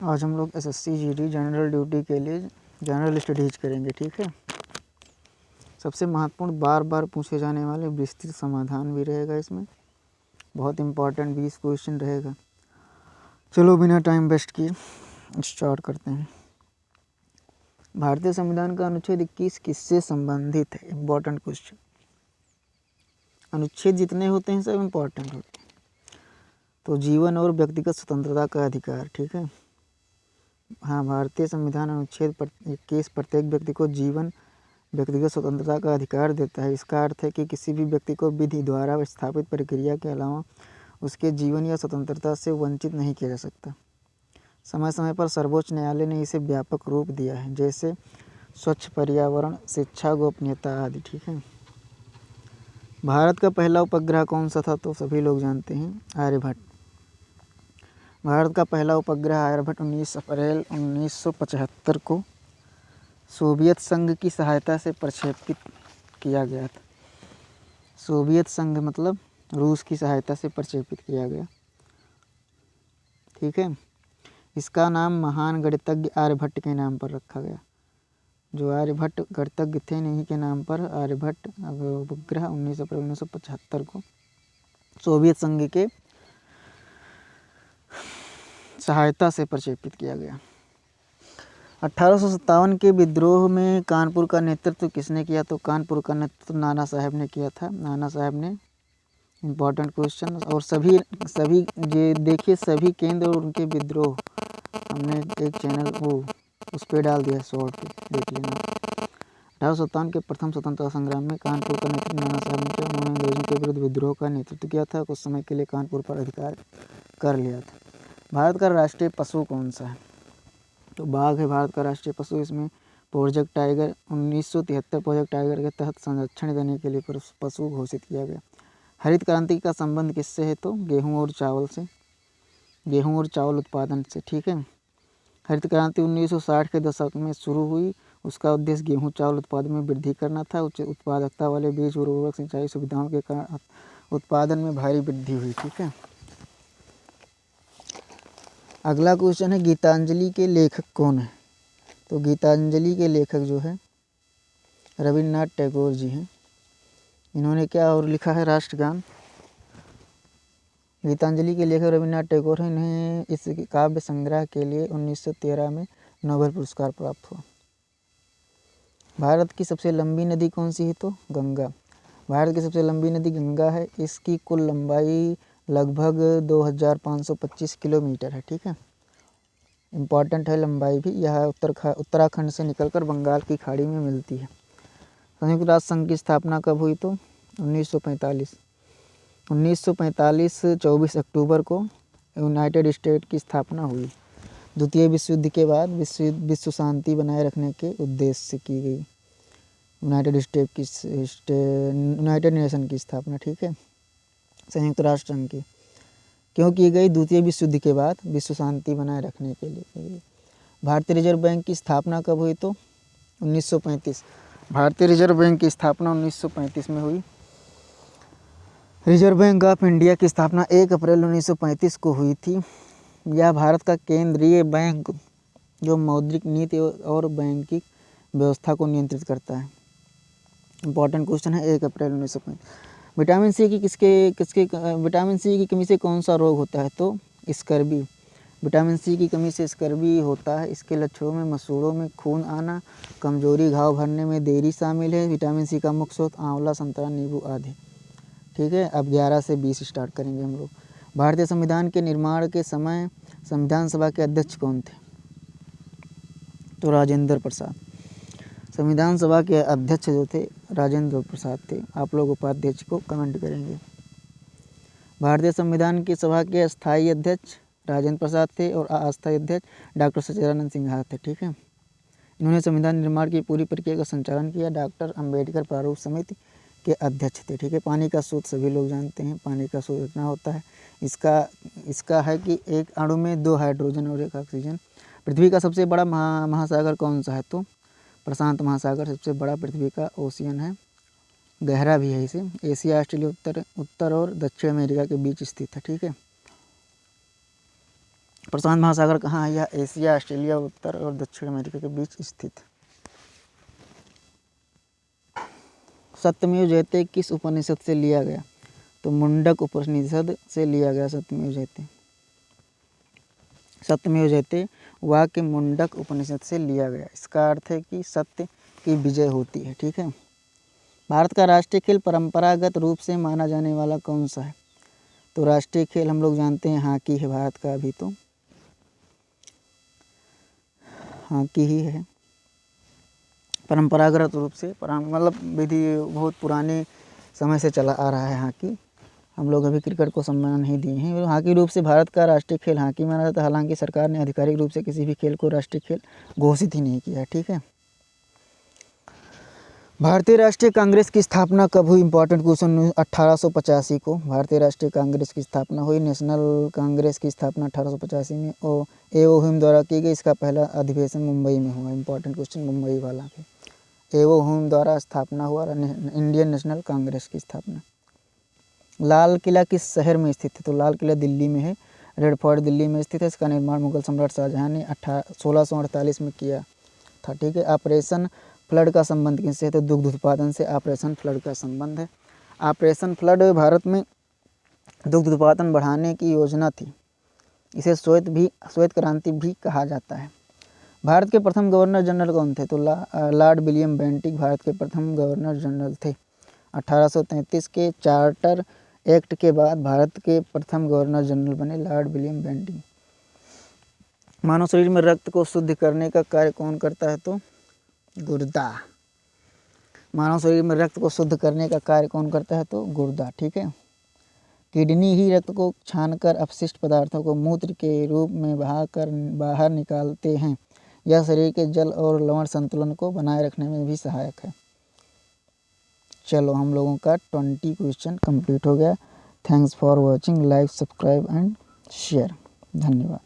आज हम लोग एसएससी जीडी जनरल ड्यूटी के लिए जनरल स्टडीज करेंगे, ठीक है। सबसे महत्वपूर्ण बार बार पूछे जाने वाले विस्तृत समाधान भी रहेगा इसमें, बहुत इंपॉर्टेंट 20 क्वेश्चन रहेगा। चलो बिना टाइम वेस्ट किए स्टार्ट करते हैं। भारतीय संविधान का अनुच्छेद 21 किससे संबंधित है? Important question. अनुच्छेद जितने होते हैं सब इम्पोर्टेंट होते हैं। तो जीवन और व्यक्तिगत स्वतंत्रता का अधिकार, ठीक है। हाँ, भारतीय संविधान अनुच्छेद 21 प्रत्येक व्यक्ति को जीवन, व्यक्तिगत स्वतंत्रता का अधिकार देता है। इसका अर्थ है कि किसी भी व्यक्ति को विधि द्वारा स्थापित प्रक्रिया के अलावा उसके जीवन या स्वतंत्रता से वंचित नहीं किया जा सकता। समय समय पर सर्वोच्च न्यायालय ने इसे व्यापक रूप दिया है, जैसे स्वच्छ पर्यावरण, शिक्षा, गोपनीयता आदि, ठीक है। भारत का पहला उपग्रह कौन सा था? तो सभी लोग जानते हैं, आर्यभट्ट। भारत का पहला उपग्रह आर्यभट्ट 19 अप्रैल 1975 को सोवियत संघ की सहायता से प्रक्षेपित किया गया था। सोवियत संघ मतलब रूस की सहायता से प्रक्षेपित किया गया, ठीक है। इसका नाम महान गणितज्ञ आर्यभट्ट के नाम पर रखा गया। जो आर्यभट्ट गणितज्ञ थे, इन्हीं के नाम पर आर्यभट्ट उपग्रह 19 अप्रैल 1975 को सोवियत संघ के सहायता से प्रक्षेपित किया गया। 1857 के विद्रोह में कानपुर का नेतृत्व किसने किया? तो कानपुर का नेतृत्व नाना साहब ने किया था। नाना साहब ने, इम्पोर्टेंट क्वेश्चन। और सभी ये देखिए, सभी केंद्र और उनके विद्रोह हमने एक चैनल उस पर डाल दिया, शॉर्ट पे देख लेना। 1857 के प्रथम स्वतंत्रता संग्राम में कानपुर का नेतृत्व नाना साहब ने किया। उन्होंने अंग्रेजों के विरुद्ध विद्रोह का नेतृत्व किया था। कुछ समय के लिए कानपुर पर अधिकार कर लिया था। भारत का राष्ट्रीय पशु कौन सा है? तो बाघ है भारत का राष्ट्रीय पशु। इसमें प्रोजेक्ट टाइगर 1973 प्रोजेक्ट टाइगर के तहत संरक्षण देने के लिए पशु घोषित किया गया। हरित क्रांति का संबंध किससे है? तो गेहूं और चावल से, गेहूं और चावल उत्पादन से, ठीक है। हरित क्रांति 1960 के दशक में शुरू हुई। उसका उद्देश्य गेहूं चावल उत्पादन में वृद्धि करना था। उच्च उत्पादकता वाले बीज, उर्वरक, सिंचाई सुविधाओं के कारण उत्पादन में भारी वृद्धि हुई, ठीक है। अगला क्वेश्चन है, गीतांजलि के लेखक कौन है? तो गीतांजलि के लेखक जो है रविन्द्रनाथ टैगोर जी हैं। इन्होंने क्या और लिखा है? राष्ट्रगान। गीतांजलि के लेखक रविन्द्रनाथ टैगोर हैं। इन्हें इस काव्य संग्रह के लिए 1913 में नोबेल पुरस्कार प्राप्त हुआ। भारत की सबसे लंबी नदी कौन सी है? तो गंगा। भारत की सबसे लंबी नदी गंगा है। इसकी कुल लंबाई लगभग 2525 किलोमीटर है, ठीक है। इम्पॉर्टेंट है लंबाई भी। यह उत्तराखंड से निकलकर बंगाल की खाड़ी में मिलती है। संयुक्त राष्ट्र संघ की स्थापना कब हुई? तो 1945। 1945 24 अक्टूबर को यूनाइटेड स्टेट की स्थापना हुई। द्वितीय विश्व युद्ध के बाद विश्व शांति बनाए रखने के उद्देश्य से की गई यूनाइटेड नेशन की स्थापना, ठीक है, संयुक्त राष्ट्र संघ की। क्यों की गई? द्वितीय विश्व युद्ध के बाद विश्व शांति बनाए रखने के लिए की गई। भारतीय रिजर्व बैंक की स्थापना कब हुई? तो 1935। भारतीय रिजर्व बैंक की स्थापना 1935 में हुई। रिजर्व बैंक ऑफ इंडिया की स्थापना 1 अप्रैल 1935 को हुई थी। यह भारत का केंद्रीय बैंक जो मौद्रिक नीति और बैंकिंग व्यवस्था को नियंत्रित करता है। इम्पॉर्टेंट क्वेश्चन है, 1 अप्रैल 1935। विटामिन सी की कमी से कौन सा रोग होता है? तो स्कर्वी। विटामिन सी की कमी से स्कर्वी होता है। इसके लक्षणों में मसूड़ों में खून आना, कमजोरी, घाव भरने में देरी शामिल है। विटामिन सी का मुख्य स्रोत आंवला, संतरा, नींबू आदि, ठीक है। अब 11 से 20 स्टार्ट करेंगे हम लोग। भारतीय संविधान के निर्माण के समय संविधान सभा के अध्यक्ष कौन थे? तो राजेंद्र प्रसाद। संविधान सभा के अध्यक्ष जो थे राजेंद्र प्रसाद थे। आप लोग उपाध्यक्ष को कमेंट करेंगे। भारतीय संविधान की सभा के स्थायी अध्यक्ष राजेंद्र प्रसाद थे और अस्थायी अध्यक्ष डॉक्टर सच्चिदानंद सिन्हा थे, ठीक है। इन्होंने संविधान निर्माण की पूरी प्रक्रिया का संचालन किया। डॉक्टर अंबेडकर प्रारूप समिति के अध्यक्ष थे, ठीक है। पानी का स्रोत सभी लोग जानते हैं। पानी का स्रोत इतना होता है, इसका है कि एक अणु में 2 हाइड्रोजन और 1 ऑक्सीजन। पृथ्वी का सबसे बड़ा महासागर कौन सा है? तो प्रशांत महासागर सबसे बड़ा पृथ्वी का ओशियन है। गहरा भी है इसे। एशिया, ऑस्ट्रेलिया, उत्तर और दक्षिण अमेरिका के बीच स्थित है, ठीक है। प्रशांत महासागर कहाँ है? यह एशिया, ऑस्ट्रेलिया, उत्तर और दक्षिण अमेरिका के बीच स्थित। सत्यमेव जयते किस उपनिषद से लिया गया? तो मुंडक उपनिषद से लिया गया सत्यमेव जयते। सत्यमेव जयते वाक्य मुंडक उपनिषद से लिया गया। इसका अर्थ है कि सत्य की विजय होती है। ठीक है। भारत का राष्ट्रीय खेल परंपरागत रूप से माना जाने वाला कौन सा है? तो राष्ट्रीय खेल हम लोग जानते हैं हॉकी है भारत का, अभी तो हॉकी ही है परंपरागत रूप से, मतलब विधि बहुत पुराने समय से चला आ रहा है हॉकी। हम लोग अभी क्रिकेट को सम्मान नहीं दिए हैं। हॉकी रूप से भारत का राष्ट्रीय खेल हॉकी माना जाता है। हालांकि सरकार ने आधिकारिक रूप से किसी भी खेल को राष्ट्रीय खेल घोषित ही नहीं किया है। ठीक है। भारतीय राष्ट्रीय कांग्रेस की स्थापना कब हुई? Important question. 1885 को भारतीय राष्ट्रीय कांग्रेस की स्थापना हुई। नेशनल कांग्रेस की स्थापना 1885 में एवो ह्यूम द्वारा की गई। इसका पहला अधिवेशन मुंबई में हुआ। इंपॉर्टेंट क्वेश्चन मुंबई वाला भी। एवो ह्यूम द्वारा स्थापना हुआ इंडियन नेशनल कांग्रेस की स्थापना। लाल किला किस शहर में स्थित है? तो लाल किला दिल्ली में है। रेड फोर्ट दिल्ली में स्थित है। इसका निर्माण मुगल सम्राट शाहजहां ने 1648 में किया था। ठीक है। ऑपरेशन फ्लड का संबंध किससे है? तो दुग्ध उत्पादन से ऑपरेशन फ्लड का संबंध है। ऑपरेशन फ्लड भारत में दुग्ध उत्पादन बढ़ाने की योजना थी। इसे श्वेत क्रांति भी कहा जाता है। भारत के प्रथम गवर्नर जनरल कौन थे? तो लॉर्ड विलियम बेंटिक भारत के प्रथम गवर्नर जनरल थे। 1833 के चार्टर एक्ट के बाद भारत के प्रथम गवर्नर जनरल बने लॉर्ड विलियम बेंटिक। मानव शरीर में रक्त को शुद्ध करने का कार्य कौन करता है? तो गुर्दा। मानव शरीर में रक्त को शुद्ध करने का कार्य कौन करता है? तो गुर्दा। ठीक है। किडनी ही रक्त को छानकर अपशिष्ट पदार्थों को मूत्र के रूप में बहाकर बाहर निकालते हैं। यह शरीर के जल और लवण संतुलन को बनाए रखने में भी सहायक है। चलो हम लोगों का 20 क्वेश्चन कंप्लीट हो गया। Thanks for watching. Like, subscribe and share. धन्यवाद।